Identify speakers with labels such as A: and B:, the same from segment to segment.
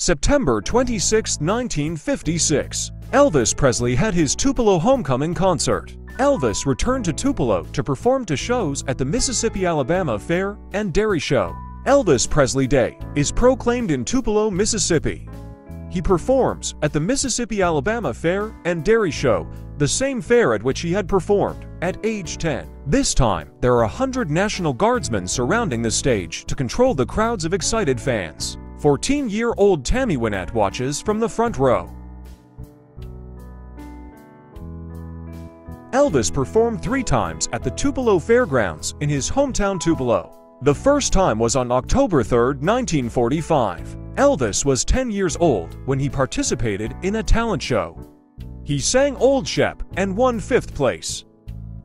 A: September 26, 1956. Elvis Presley had his Tupelo homecoming concert. Elvis returned to Tupelo to perform to shows at the Mississippi-Alabama Fair and Dairy Show. Elvis Presley Day is proclaimed in Tupelo, Mississippi. He performs at the Mississippi-Alabama Fair and Dairy Show, the same fair at which he had performed at age 10. This time, there are 100 National Guardsmen surrounding the stage to control the crowds of excited fans. 14-year-old Tammy Wynette watches from the front row. Elvis performed 3 times at the Tupelo Fairgrounds in his hometown Tupelo. The first time was on October 3, 1945. Elvis was 10 years old when he participated in a talent show. He sang Old Shep and won 5th place.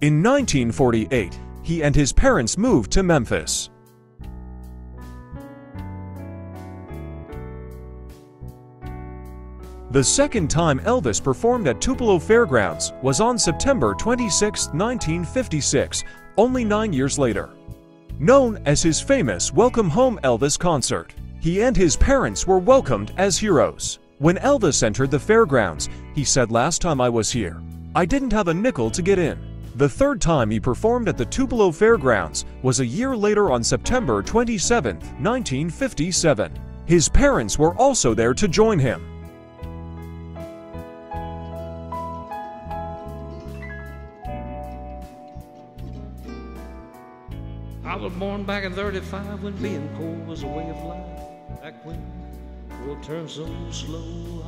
A: In 1948, he and his parents moved to Memphis. The second time Elvis performed at Tupelo Fairgrounds was on September 26, 1956, only 9 years later. Known as his famous Welcome Home Elvis concert, he and his parents were welcomed as heroes. When Elvis entered the fairgrounds, he said, "Last time I was here, I didn't have a nickel to get in." The third time he performed at the Tupelo Fairgrounds was a year later on September 27, 1957. His parents were also there to join him.
B: I was born back in 35 when being poor was a way of life. Back when the world turned so slow.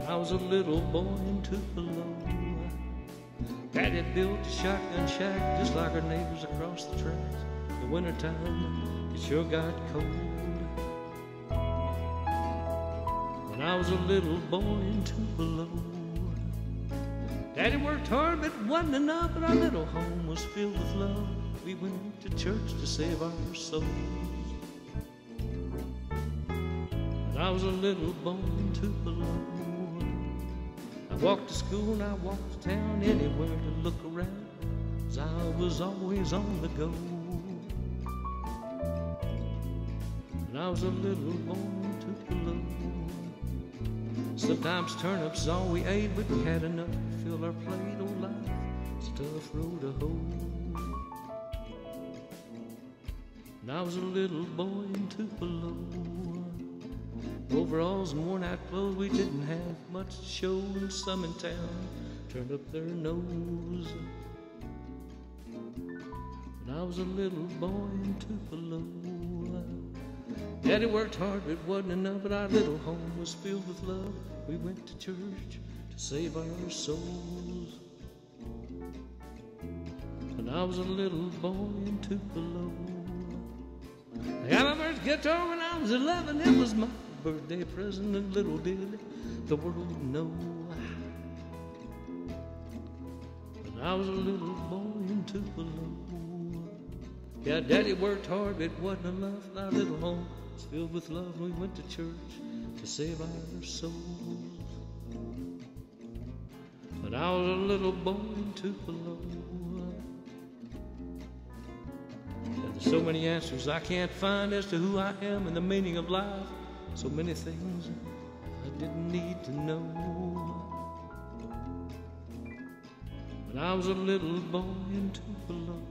B: I was a little boy in Tupelo. Daddy built a shotgun shack just like our neighbors across the tracks. In the wintertime, it sure got cold. When I was a little boy in Tupelo, Daddy worked hard, but it wasn't enough, but our little home was filled with love. We went to church to save our souls. When I was a little boy in Tupelo, I walked to school and I walked to town, anywhere to look around, 'cause I was always on the go. When I was a little boy in Tupelo, sometimes turnips all we ate, but we had enough to fill our plate. Oh, life was a tough road to hoe. When I was a little boy in Tupelo, overalls and worn-out clothes, we didn't have much to show, and some in town turned up their nose. When I was a little boy in Tupelo, Daddy worked hard, but it wasn't enough, but our little home was filled with love. We went to church to save our souls. When I was a little boy in Tupelo, I got my first guitar when I was 11. It was my birthday present, and little did the world know. When I was a little boy in Tupelo, yeah, Daddy worked hard, but it wasn't enough. Our little home was filled with love. We went to church to save our souls. When I was a little boy in Tupelo, yeah, there's so many answers I can't find as to who I am and the meaning of life. So many things I didn't need to know. When I was a little boy in Tupelo,